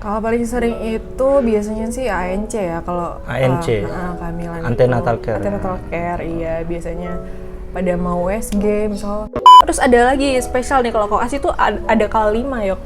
Kalau paling sering itu biasanya sih ANC ya, kalau ANC, kehamilan antenatal care. Antenatal care, iya biasanya pada mau USG misal. Terus ada lagi spesial nih kalau koas itu ada kali 5 yok.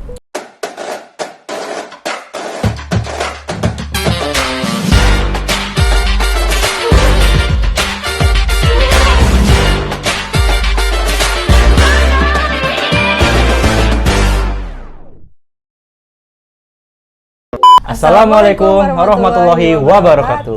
Assalamualaikum warahmatullahi wabarakatuh.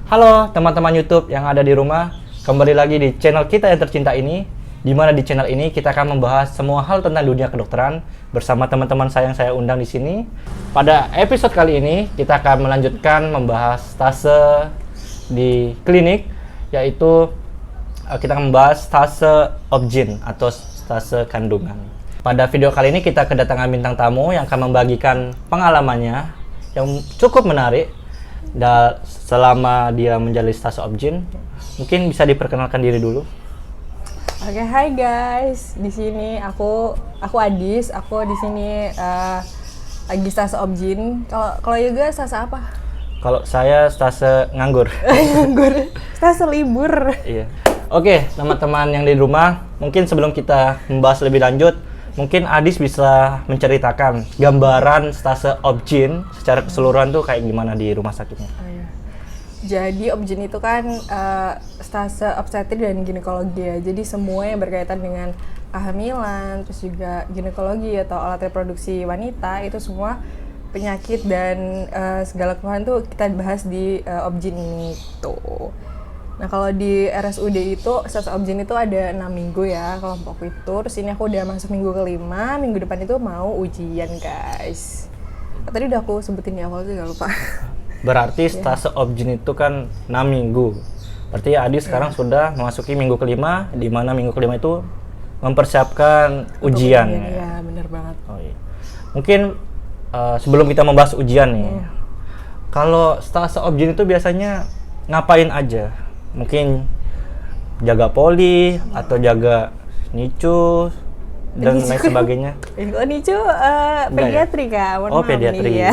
Halo teman-teman YouTube yang ada di rumah, kembali lagi di channel kita yang tercinta ini. Di mana di channel ini kita akan membahas semua hal tentang dunia kedokteran bersama teman-teman saya yang saya undang di sini. Pada episode kali ini kita akan melanjutkan membahas stase di klinik, yaitu kita akan membahas stase obgyn atau stase kandungan. Pada video kali ini kita kedatangan bintang tamu yang akan membagikan pengalamannya yang cukup menarik selama dia menjalani stase obgyn. Mungkin bisa diperkenalkan diri dulu. Oke, hai guys. Di sini aku Adis. Aku di sini lagi stase obgyn. Kalau Yoga stase apa? Kalau saya stase nganggur. Nganggur. Stase libur. Iya. Oke, teman-teman yang di rumah, mungkin sebelum kita membahas lebih lanjut, mungkin Adis bisa menceritakan gambaran stase obgyn secara keseluruhan tuh kayak gimana di rumah sakitnya. Oh, iya. Jadi obgyn itu kan stase obstetrik dan ginekologi ya. Jadi semua yang berkaitan dengan kehamilan, terus juga ginekologi atau alat reproduksi wanita, itu semua penyakit dan segala keluhan tuh kita bahas di obgyn ini tuh. Nah kalau di RSUD itu stase obgyn itu ada 6 minggu ya kelompok itu. Terus ini aku udah masuk minggu ke-5, minggu depan itu mau ujian guys. Tadi udah aku sebutin di awal sih, gak lupa. Berarti stase obgyn itu kan 6 minggu. Berarti Adis sekarang sudah memasuki minggu ke-5, di mana minggu ke-5 itu mempersiapkan ujian. Iya benar banget. Oh, iya. Mungkin sebelum kita membahas ujian nih, kalau stase obgyn itu biasanya ngapain aja? Mungkin jaga poli atau jaga NICU dan lain sebagainya. Kalau NICU pediatri Kak. Oh, pediatri. Ya.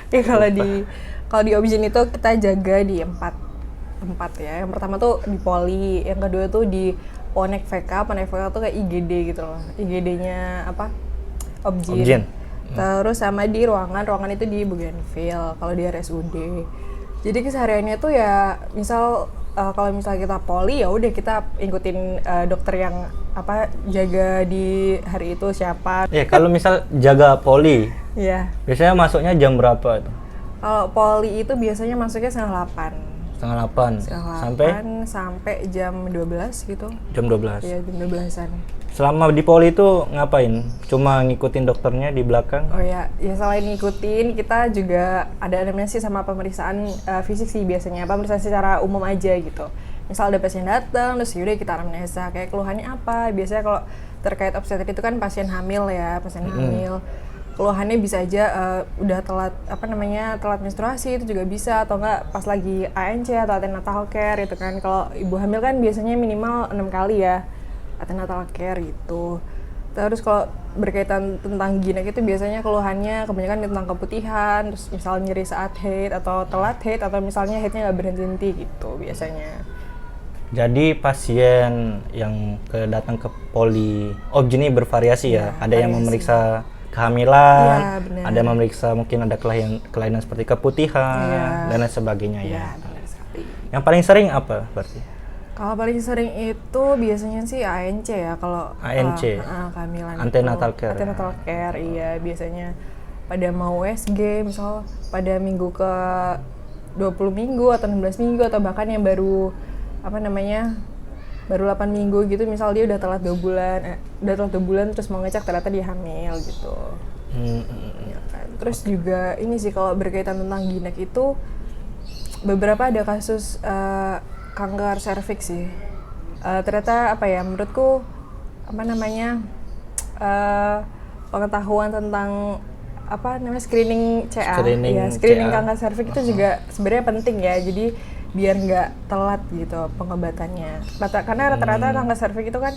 Ya kalau di obgyn itu kita jaga di 4 tempat ya. Yang pertama tuh di poli, yang kedua tuh di Ponek VK. Ponek VK tuh kayak IGD gitu loh. IGD-nya apa? Obgyn. Terus sama di ruangan itu di Bougainville kalau di RSUD. Jadi kesehariannya tuh ya misal kalau misalnya kita poli ya udah kita ikutin dokter yang jaga di hari itu siapa. Ya kalau misal jaga poli, biasanya masuknya jam berapa itu? Kalau poli itu biasanya masuknya setengah 8 sampai jam 12 gitu. Jam 12? Iya jam 12-an. Selama di poli itu ngapain? Cuma ngikutin dokternya di belakang? Oh ya selain ngikutin, kita juga ada anamnesis sama pemeriksaan fisik sih biasanya. Pemeriksaan secara umum aja gitu. Misal ada pasien datang, terus yaudah kita anamnesa, kayak keluhannya apa. Biasanya kalau terkait obstetrik itu kan pasien hamil ya, hamil. Keluhannya bisa aja udah telat menstruasi itu juga bisa, atau enggak pas lagi ANC atau antenatal care itu kan. Kalau ibu hamil kan biasanya minimal 6 kali ya antenatal care gitu. Terus kalau berkaitan tentang ginek itu biasanya keluhannya kebanyakan tentang keputihan, terus misalnya nyeri saat haid atau telat haid, atau misalnya haidnya nggak berhenti gitu biasanya. Jadi pasien yang datang ke poli obgyn ini bervariasi ya? Ada yang memeriksa kehamilan, ada yang memeriksa mungkin ada kelainan seperti keputihan dan lain sebagainya ya. Benar sekali. Yang paling sering apa berarti? Kalau paling sering itu biasanya sih ANC ya, kalau ANC, kehamilan antenatal care. Antenatal care, iya biasanya pada mau USG, misal pada minggu ke 20 minggu atau 16 minggu atau bahkan yang baru baru 8 minggu gitu, misal dia udah telat 2 bulan, terus mau ngecek ternyata dia hamil gitu. Ya kan. Terus juga ini sih kalau berkaitan tentang ginek itu beberapa ada kasus kanker serviks sih. Ternyata menurutku pengetahuan tentang screening CA, screening kanker serviks itu juga sebenarnya penting ya. Jadi biar nggak telat gitu pengobatannya. Karena rata-rata kanker serviks itu kan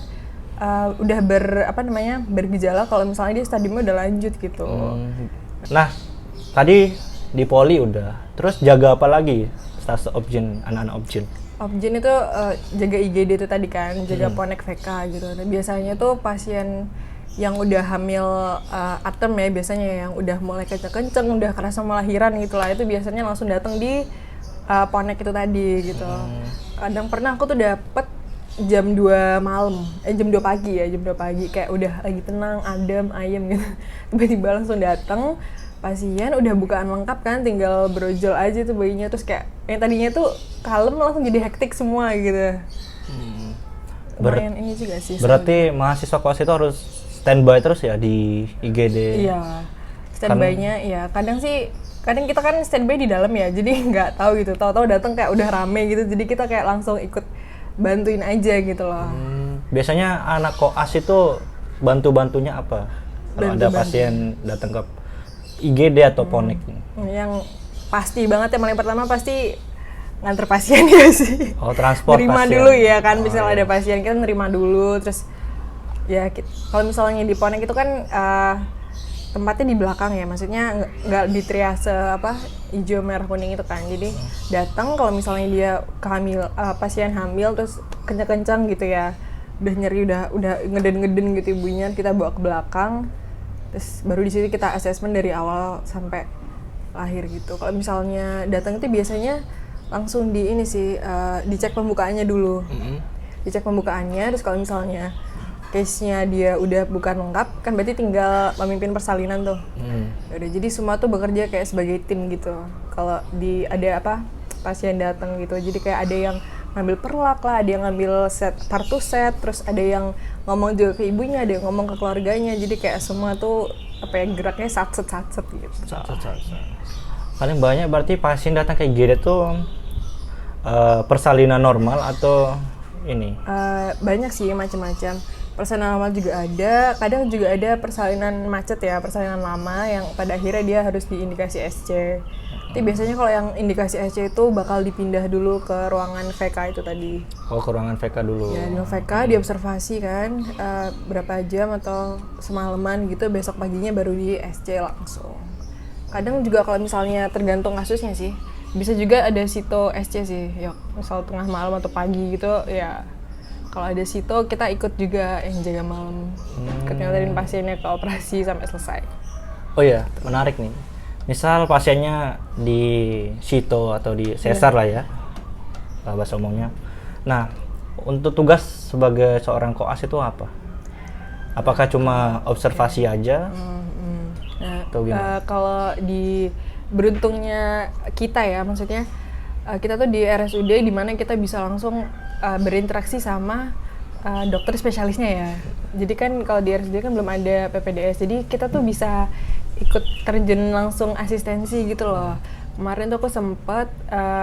udah bergejala kalau misalnya dia stadiumnya udah lanjut gitu. Nah, tadi di poli udah. Terus jaga apa lagi stase Obgyn, anak-anak Obgyn? Obgyn itu jaga IGD itu tadi kan, jaga ponek VK gitu. Nah, biasanya tuh pasien yang udah hamil atem ya, biasanya yang udah mulai kenceng-kenceng, udah kerasa mau lahiran gitu lah, itu biasanya langsung datang di ponek itu tadi gitu. Kadang pernah aku tuh dapet jam 2 malam, jam 2 pagi ya, jam 2 pagi kayak udah lagi tenang, adem, ayem gitu. Tiba-tiba langsung datang pasien udah bukaan lengkap kan, tinggal brojol aja tuh bayinya, terus kayak yang tadinya tuh kalem langsung jadi hektik semua gitu. Lumayan ini juga sih. Berarti mahasiswa koas itu harus standby terus ya di IGD? Iya, standby-nya ya kadang kita kan standby di dalam ya, jadi nggak tahu gitu, tahu-tahu datang kayak udah rame gitu, jadi kita kayak langsung ikut bantuin aja gitu loh. Biasanya anak koas itu bantu-bantunya apa? Kalau ada pasien datang ke IGD atau ponek? Yang pasti banget yang paling pertama pasti nganter pasien ya sih. Oh, transport nerima pasien. Dulu ya kan, misalnya ada pasien kita nerima dulu, terus ya kalau misalnya di ponek itu kan tempatnya di belakang ya, maksudnya nggak di triase hijau merah kuning itu kan, jadi datang kalau misalnya dia pasien hamil terus kencang-kencang gitu ya, udah nyeri, udah ngeden-ngeden gitu ibunya, kita bawa ke belakang, terus baru di situ kita asesmen dari awal sampai lahir gitu. Kalau misalnya datang itu biasanya langsung di ini sih, dicek pembukaannya dulu, dicek pembukaannya, terus kalau misalnya case-nya dia udah bukan lengkap, kan berarti tinggal memimpin persalinan tuh. Udah, jadi semua tuh bekerja kayak sebagai tim gitu. Kalau ada pasien datang gitu, jadi kayak ada yang ngambil perlak lah, ada yang ngambil partu set, terus ada yang ngomong juga ke ibunya, ada yang ngomong ke keluarganya, jadi kayak semua tuh geraknya satset gitu. Paling banyak berarti pasien datang ke IGD tuh persalinan normal atau ini? Banyak sih macam-macam. Persalinan normal juga ada, kadang juga ada persalinan macet ya, persalinan lama yang pada akhirnya dia harus diindikasi SC. Tapi biasanya kalau yang indikasi SC itu bakal dipindah dulu ke ruangan VK itu tadi. Oh, ke ruangan VK dulu. Ya, di VK diobservasi kan, berapa jam atau semalaman gitu, besok paginya baru di SC langsung. Kadang juga kalau misalnya tergantung kasusnya sih, bisa juga ada sito SC sih, ya misal tengah malam atau pagi gitu ya. Kalau ada sito, kita ikut juga yang jaga malam, ikut nganterin pasiennya ke operasi sampai selesai. Oh iya, menarik nih. Misal pasiennya di sito atau di sesar lah ya, bahasa umumnya. Nah, untuk tugas sebagai seorang koas itu apa? Apakah cuma observasi aja? Atau gimana? Kalau di beruntungnya kita ya, maksudnya kita tuh di RSUD di mana kita bisa langsung berinteraksi sama dokter spesialisnya ya. Jadi kan kalau di RSUD kan belum ada PPDS, jadi kita tuh bisa ikut terjun langsung asistensi gitu loh. Kemarin tuh aku sempat,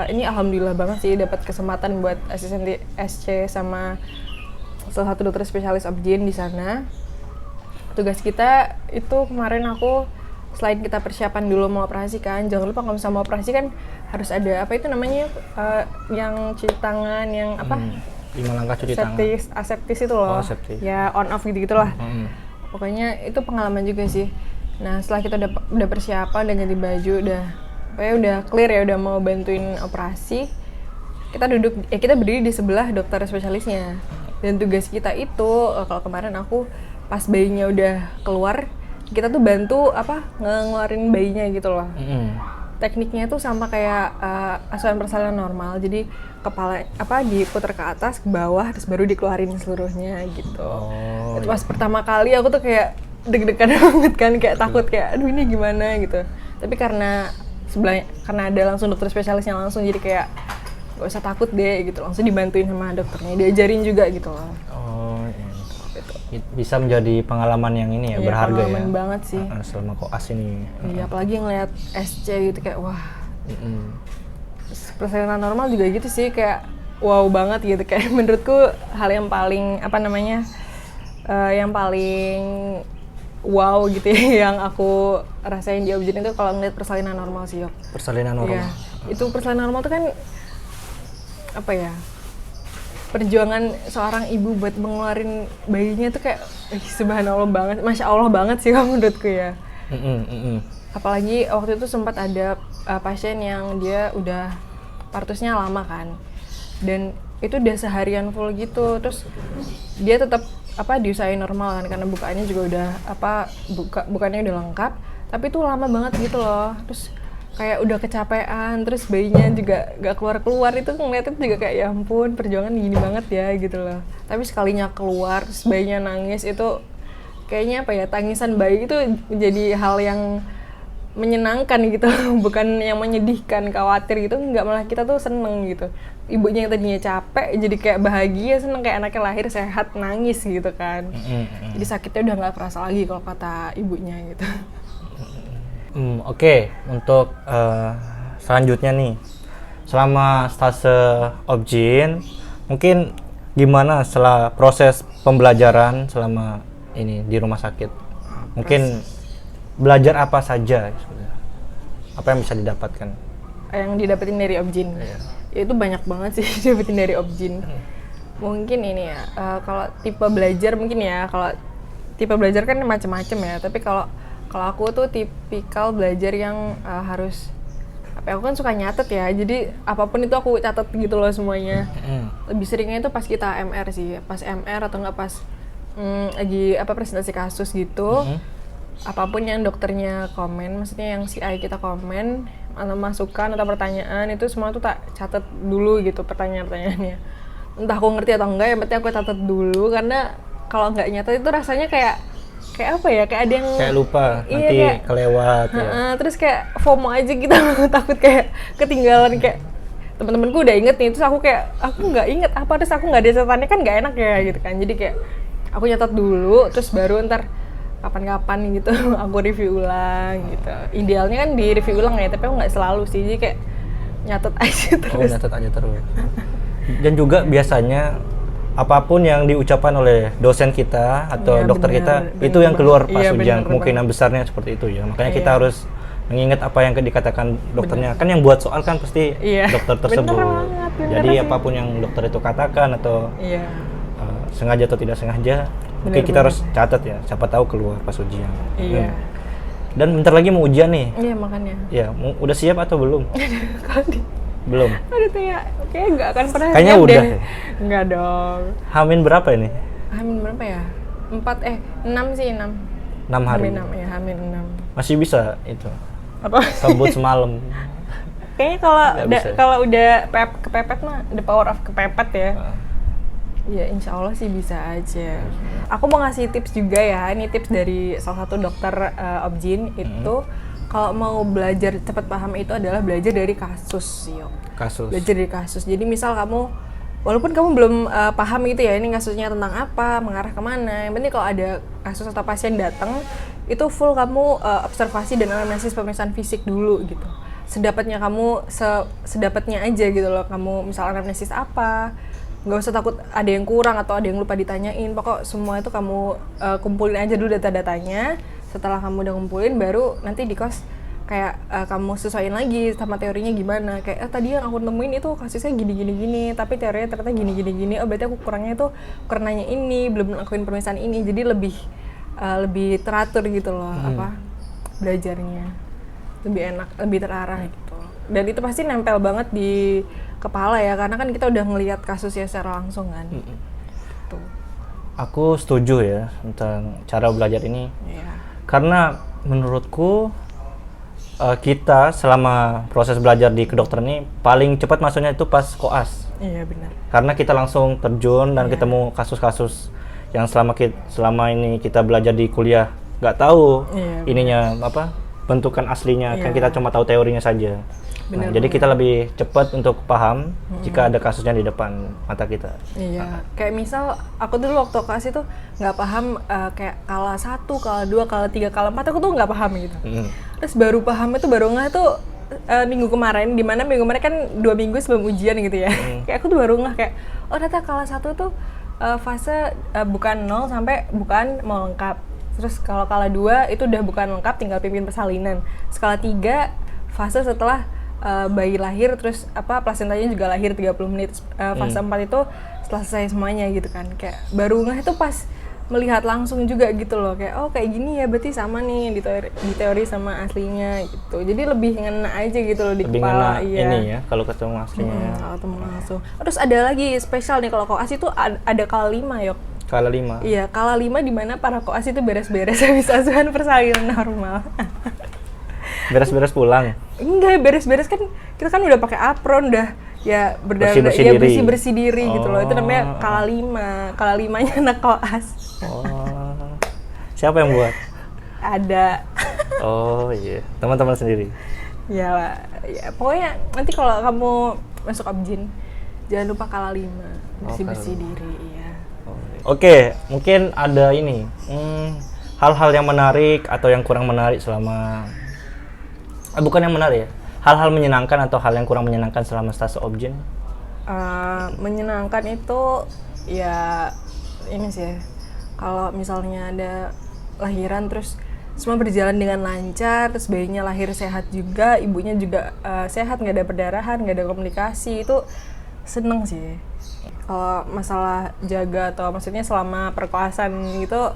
ini alhamdulillah banget sih dapat kesempatan buat asisten di SC sama salah satu dokter spesialis Obgyn di sana. Tugas kita itu kemarin aku, selain kita persiapan dulu mau operasi kan, jangan lupa kalau misalnya mau operasi kan harus ada yang cuci tangan, yang 5 langkah cuci tangan. Aseptis itu loh. Oh, aseptis. Ya on off gitu-gitulah. Pokoknya itu pengalaman juga sih. Nah, setelah kita udah persiapan, udah ganti baju, udah clear ya, udah mau bantuin operasi, kita berdiri di sebelah dokter spesialisnya. Dan tugas kita itu, kalau kemarin aku pas bayinya udah keluar, kita tuh bantu ngeluarin bayinya gitu loh. Tekniknya tuh sama kayak asuhan persalinan normal, jadi kepala diputar ke atas, ke bawah, terus baru dikeluarin seluruhnya gitu. Itu pas pertama kali aku tuh kayak deg-degan banget kan, kayak takut, kayak aduh ini gimana gitu. Tapi karena ada langsung dokter spesialisnya langsung, jadi kayak gak usah takut deh gitu, langsung dibantuin sama dokternya, diajarin juga gitu loh. Oh iya. Bisa menjadi pengalaman yang ini ya, berharga ya. Pengalaman banget sih. Selama koas ini. Iya, apalagi ngeliat SC gitu kayak wah. Persalinan normal juga gitu sih, kayak wow banget gitu, kayak menurutku hal yang paling yang paling wow gitu ya, yang aku rasain di Obgyn itu kalau ngeliat persalinan normal sih, Yok. Persalinan normal. Iya. Itu persalinan normal tuh kan perjuangan seorang ibu buat mengeluarin bayinya tuh kayak subhanallah banget, masya Allah banget sih menurutku ya. Apalagi waktu itu sempat ada pasien yang dia udah partusnya lama kan, dan itu udah seharian full gitu, terus dia tetap diusahain normal kan karena bukaannya juga udah bukannya udah lengkap, tapi itu lama banget gitu loh. Terus kayak udah kecapean, terus bayinya juga gak keluar itu ngeliatnya juga kayak ya ampun perjuangan gini banget ya gitu loh. Tapi sekalinya keluar terus bayinya nangis, itu kayaknya tangisan bayi itu menjadi hal yang menyenangkan gitu, bukan yang menyedihkan, khawatir gitu, enggak, malah kita tuh seneng gitu. Ibunya yang tadinya capek jadi kayak bahagia, seneng kayak anaknya lahir sehat, nangis gitu kan. Jadi sakitnya udah nggak kerasa lagi kalau kata ibunya gitu. Oke. Untuk selanjutnya nih, selama stase Objin, mungkin gimana setelah proses pembelajaran selama ini di rumah sakit? Mungkin belajar apa saja sebenarnya? Apa yang bisa didapatkan? Yang didapetin dari Objin? Iya. Ya itu banyak banget sih didapetin dari Objin. Mungkin ini ya, kalau tipe belajar mungkin ya, kalau tipe belajar kan macam-macam ya, tapi kalau aku tuh tipikal belajar yang harus aku kan suka nyatet ya, jadi apapun itu aku catat gitu loh semuanya. Lebih seringnya itu pas kita MR sih, pas MR atau nggak pas lagi presentasi kasus gitu. Apapun yang dokternya komen, maksudnya yang si kita komen atau masukan atau pertanyaan, itu semua tuh tak catat dulu gitu pertanyaan-pertanyaannya. Entah aku ngerti atau enggak, yang penting aku catat dulu, karena kalau nggak nyatet itu rasanya kayak kayak ada yang kayak lupa, nanti kayak, kelewat ya. Terus kayak FOMO aja gitu, takut kayak ketinggalan, kayak teman-temanku udah inget nih, terus aku nggak inget apa, terus aku nggak ada catatannya, kan nggak enak ya gitu kan. Jadi kayak aku nyatat dulu, terus baru ntar kapan-kapan gitu aku review ulang gitu. Idealnya kan di review ulang ya, tapi aku nggak selalu sih, jadi kayak nyatet aja terus. Nyatet aja terus. Dan juga biasanya apapun yang diucapkan oleh dosen kita atau dokter kita, itu yang keluar pas ujian, kemungkinan besarnya seperti itu ya. Makanya kita harus mengingat apa yang dikatakan dokternya. Kan yang buat soal kan pasti dokter tersebut. Jadi apapun yang dokter itu katakan atau sengaja atau tidak sengaja, mungkin kita harus catat ya, siapa tahu keluar pas ujian. Dan bentar lagi mau ujian nih. Iya, makanya. Ya, udah siap atau belum? Belum. Aduh tuh ya, kayaknya nggak akan pernah. Kayaknya udah. Nggak dong. Hamin berapa ini? Hamin berapa ya? 6 sih, 6. 6 hari. Hamin 6 ya, Hamin 6. Masih bisa itu. Apa? Kabut semalam. Kayaknya kalau udah kepepet mah, the power of kepepet ya. Ya insya Allah sih bisa aja. Aku mau ngasih tips juga ya, ini tips dari salah satu dokter Objin itu. Kalau mau belajar cepat paham itu adalah belajar dari kasus, Belajar dari kasus. Jadi misal kamu, walaupun kamu belum paham gitu ya, ini kasusnya tentang apa, mengarah kemana, yang penting kalau ada kasus atau pasien datang, itu full kamu observasi dan analisis pemeriksaan fisik dulu gitu. Sedapatnya kamu, sedapatnya aja gitu loh, kamu misal analisis apa, nggak usah takut ada yang kurang atau ada yang lupa ditanyain, pokok semua itu kamu kumpulin aja dulu data-datanya. Setelah kamu udah ngumpulin, baru nanti di kos kayak kamu sesuaiin lagi sama teorinya gimana. Kayak tadi yang aku nemuin itu kasusnya gini, tapi teorinya ternyata gini. Oh berarti aku kurangnya itu karenanya ini, belum ngelakuin pemeriksaan ini. Jadi lebih teratur gitu loh, belajarnya. Lebih enak, lebih terarah gitu. Dan itu pasti nempel banget di kepala ya, karena kan kita udah ngelihat kasusnya secara langsung kan. Tuh. Aku setuju ya tentang cara belajar ini. Karena menurutku kita selama proses belajar di kedokteran ini paling cepat masuknya itu pas koas. Iya benar. Karena kita langsung terjun dan ketemu kasus-kasus yang selama ini kita belajar di kuliah nggak tahu ininya bentukan aslinya, kan kita cuma tahu teorinya saja. Nah, jadi kita lebih cepat untuk paham jika ada kasusnya di depan mata kita. Iya, kayak misal aku dulu waktu kelas itu nggak paham kayak kala 1, kala 2, kala 3, kala 4, aku tuh nggak paham gitu. Terus baru paham itu baru nggak tuh minggu kemarin, dimana minggu kemarin kan 2 minggu sebelum ujian gitu ya. Kayak aku tuh baru nggak kayak, oh ternyata kala 1 tuh fase bukan 0 sampai bukan mau lengkap. Terus kalau kala 2 itu udah bukan lengkap, tinggal pimpin persalinan. Skala 3 fase setelah bayi lahir, terus plasentanya juga lahir 30 menit. Fase 4 itu setelah selesai semuanya gitu kan. Kayak baru ngeh itu pas melihat langsung juga gitu loh, kayak oh kayak gini ya berarti sama nih di teori sama aslinya gitu. Jadi lebih ngena aja gitu loh di lebih kepala. ngena ini ya kalau ketemu aslinya ya. Kalau ketemu langsung. Terus ada lagi spesial nih kalau koas itu ada kala 5 yok. Kala 5. Iya, kala 5 di mana para koas itu beres-beres habis asuhan persalinan normal. Beres-beres pulang. Enggak, beres-beres kan kita kan udah pakai apron, udah ya Bersih-bersih ya diri. bersih diri gitu loh. Itu namanya kala 5. Kala 5-nya anak koas. Oh. Siapa yang buat? Ada. Oh iya, teman-teman sendiri. Ya pokoknya nanti kalau kamu masuk Objin jangan lupa kala 5. Bersih-bersih diri, iya. Oke, mungkin ada ini hal-hal yang menarik atau yang kurang menarik selama bukan yang menarik ya, hal-hal menyenangkan atau hal yang kurang menyenangkan selama stase Objin? Menyenangkan itu ya ini sih, kalau misalnya ada lahiran terus semua berjalan dengan lancar, terus bayinya lahir sehat juga, ibunya juga sehat, nggak ada perdarahan, nggak ada komplikasi, itu seneng sih. Kalau masalah jaga atau maksudnya selama perkoasan gitu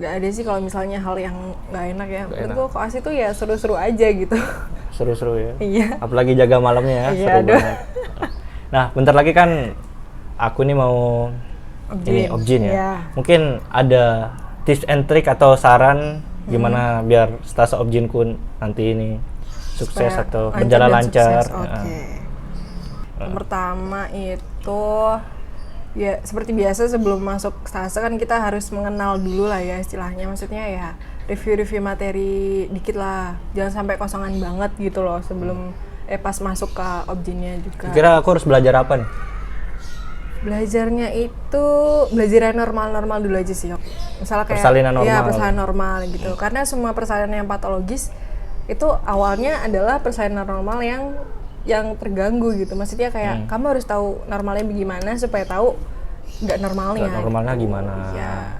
nggak ada sih. Kalau misalnya hal yang nggak enak ya, menurut gue koas itu ya seru-seru aja gitu. Seru-seru ya. Iya. Apalagi jaga malamnya ya, iya, seru banget. Nah, bentar lagi kan aku nih mau Objin ya. Iya. Mungkin ada tips and trick atau saran gimana biar stase Objinku nanti ini sukses Supaya atau lancar berjalan dan lancar. sukses. Oke. Yang pertama itu ya seperti biasa sebelum masuk stase kan kita harus mengenal dulu lah ya istilahnya, maksudnya ya review materi dikit lah, jangan sampai kosongan banget gitu loh sebelum pas masuk ke Objinnya juga. Kira aku harus belajar apa nih? Belajarnya itu belajar yang normal-normal dulu aja sih. Misalnya kayak Persalinan normal. ya persalinan normal gitu. Karena semua persalinan yang patologis itu awalnya adalah persalinan normal yang terganggu gitu. Maksudnya kayak kamu harus tahu normalnya bagaimana supaya tahu nggak normalnya. Nggak normalnya gitu. gimana? Ya.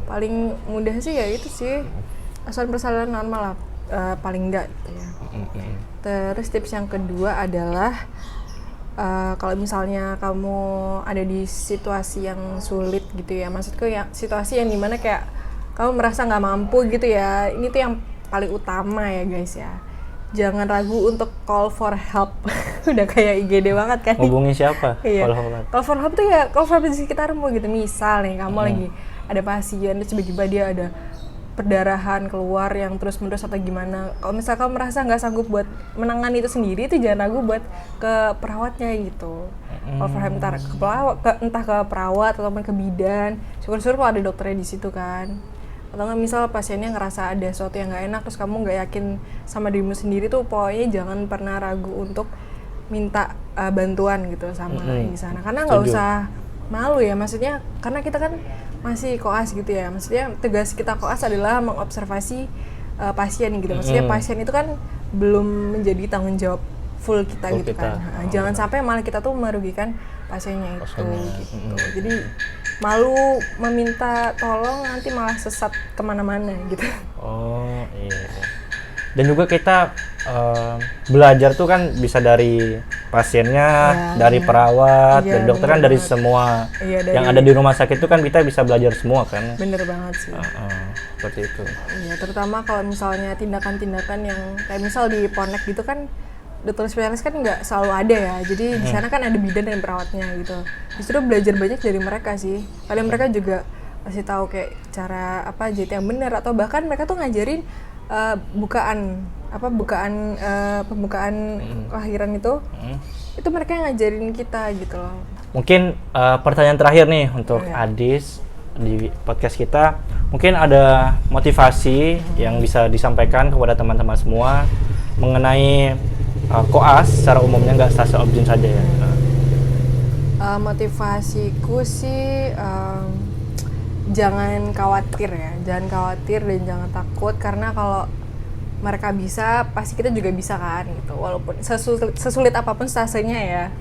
Paling mudah sih ya itu sih. Asuhan persalinan normal lah paling enggak gitu ya. Terus tips yang kedua adalah kalau misalnya kamu ada di situasi yang sulit gitu ya, maksudku ya situasi yang dimana kayak kamu merasa nggak mampu gitu ya, ini tuh yang paling utama ya guys ya. Jangan ragu untuk call for help. Udah kayak IGD banget kan. Hubungi siapa? Iya. Call for help tuh ya call for help di sekitarmu gitu. Misal nih kamu lagi ada pasien terus tiba-tiba dia ada perdarahan keluar yang terus-menerus atau gimana. Kalau misalnya kamu merasa nggak sanggup buat menangani itu sendiri, itu jangan ragu buat ke perawatnya gitu. Call for help entah ke perawat ataupun ke bidan. Syukur-syukur kalau ada dokternya di situ kan. Atau nggak misal pasiennya ngerasa ada sesuatu yang nggak enak terus kamu nggak yakin sama dirimu sendiri tuh, pokoknya jangan pernah ragu untuk minta bantuan gitu sama di sana, karena nggak usah malu ya, maksudnya karena kita kan masih koas gitu ya, maksudnya tugas kita koas adalah mengobservasi pasien gitu, maksudnya pasien itu kan belum menjadi tanggung jawab full kita gitu kan. Jangan sampai malah kita tuh merugikan pasiennya itu gitu. Jadi malu meminta tolong nanti malah sesat kemana-mana gitu. Oh iya. Dan juga kita belajar tuh kan bisa dari pasiennya, dari perawat, dari dokter kan, dari semua yang ada di rumah sakit itu kan kita bisa belajar semua kan. Bener banget sih. Seperti itu. Iya, terutama kalau misalnya tindakan-tindakan yang kayak misal di Ponek gitu kan, dokter spesialis kan nggak selalu ada ya, jadi di sana kan ada bidan dan perawatnya gitu. Justru belajar banyak dari mereka sih. Kadang mereka juga kasih tahu kayak cara apa jahit yang benar, atau bahkan mereka tuh ngajarin pembukaan kelahiran itu mereka yang ngajarin kita gitu loh. Mungkin pertanyaan terakhir nih untuk Adis di podcast kita, mungkin ada motivasi yang bisa disampaikan kepada teman-teman semua mengenai koas secara umumnya, nggak stase Objin saja ya. Motivasiku sih jangan khawatir dan jangan takut, karena kalau mereka bisa pasti kita juga bisa kan gitu, walaupun sesulit apapun stasenya ya.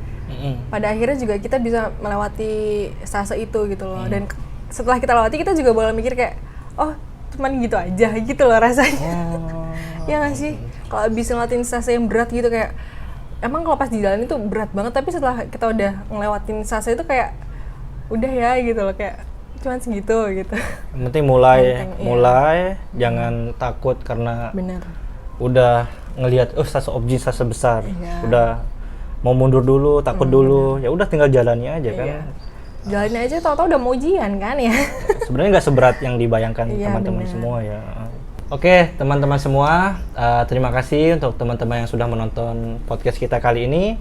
Pada akhirnya juga kita bisa melewati stase itu gitu loh. Dan setelah kita lewati kita juga boleh mikir kayak oh cuman gitu aja gitu loh rasanya. Ya nggak sih, kalau bisa ngelewatin stase yang berat gitu, kayak emang kalau pas di jalan itu berat banget, tapi setelah kita udah ngelewatin stase itu kayak udah ya gitu loh, kayak cuman segitu gitu. Yang penting mulai, Penting, jangan takut karena Bener. udah ngelihat stase objin stase besar, Iya. udah mau mundur dulu, takut dulu, ya udah tinggal jalani aja kan. Iya. Jalanin aja, tau-tau udah mau ujian kan ya. Sebenarnya nggak seberat yang dibayangkan Iya, teman-teman benar. semua ya. Oke, teman-teman semua, terima kasih untuk teman-teman yang sudah menonton podcast kita kali ini.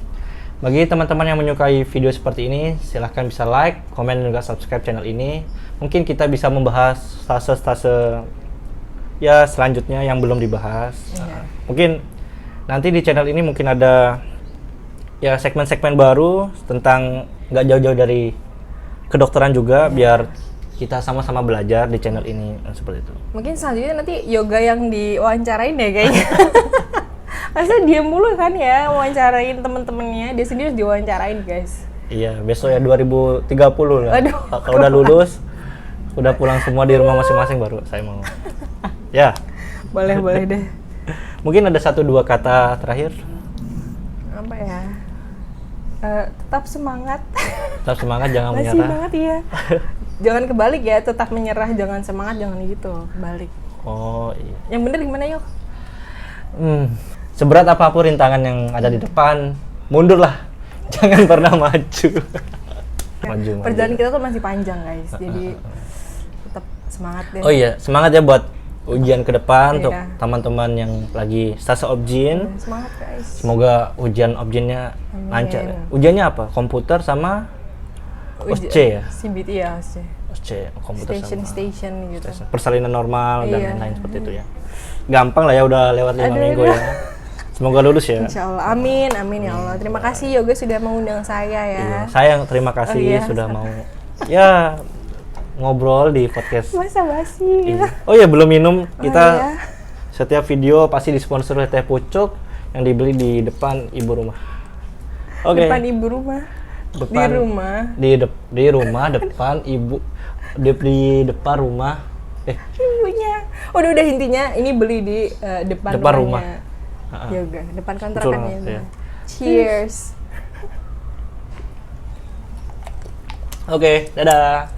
Bagi teman-teman yang menyukai video seperti ini, silahkan bisa like, komen, dan juga subscribe channel ini. Mungkin kita bisa membahas stase-stase ya selanjutnya yang belum dibahas. Iya. Mungkin nanti di channel ini mungkin ada ya segmen-segmen baru tentang nggak jauh-jauh dari kedokteran juga, biar kita sama-sama belajar di channel ini seperti itu. Mungkin selanjutnya nanti yoga yang diwawancarain ya kayaknya. Masa diam mulu kan ya, wawancarain temen-temennya, dia sendiri harus diwawancarain guys. Iya, besok ya 2030 lah. Aduh. Kalau udah lulus, udah pulang semua di rumah masing-masing baru saya mau. Ya, Boleh deh. mungkin ada 1-2 kata terakhir. Apa ya? Tetap semangat. Tetap semangat, jangan Masih menyerah. banget ya. Jangan kebalik ya, tetap menyerah, jangan semangat, jangan gitu, kebalik. Oh iya. Yang bener gimana yuk? Seberat apapun rintangan yang ada di depan, mundurlah. Jangan pernah maju. Maju. Perjalanan kita tuh masih panjang guys, jadi tetap semangat deh. Oh iya, semangat ya buat ujian ke depan untuk Iya. teman-teman yang lagi stase objin. Semangat guys. Semoga ujian objinnya Amin. lancar. Ujiannya apa? Komputer sama OSC ya? CBT ya, OSC. OSC, komputer Station sama gitu. persalinan normal dan Iya. lain-lain seperti itu ya. Gampang lah ya, udah lewat 5 minggu aduh. ya. Semoga lulus ya. Insya Allah, amin ya Allah. Terima kasih Yoga sudah mengundang saya ya. Iya, saya yang terima kasih Oh iya, sudah mau ya ngobrol di podcast. Masa basi. Iya. Oh ya, belum minum. Kita iya. setiap video pasti disponsori oleh teh pucuk yang dibeli di depan ibu rumah. Oke. Depan ibu rumah. Depan- Di rumah. Di rumah depan ibu di depan rumah. Ibunya. Udah intinya ini beli di depan Depan rumahnya. Yoga, depan kontrakannya. Betul, iya. Cheers. Oke, dadah.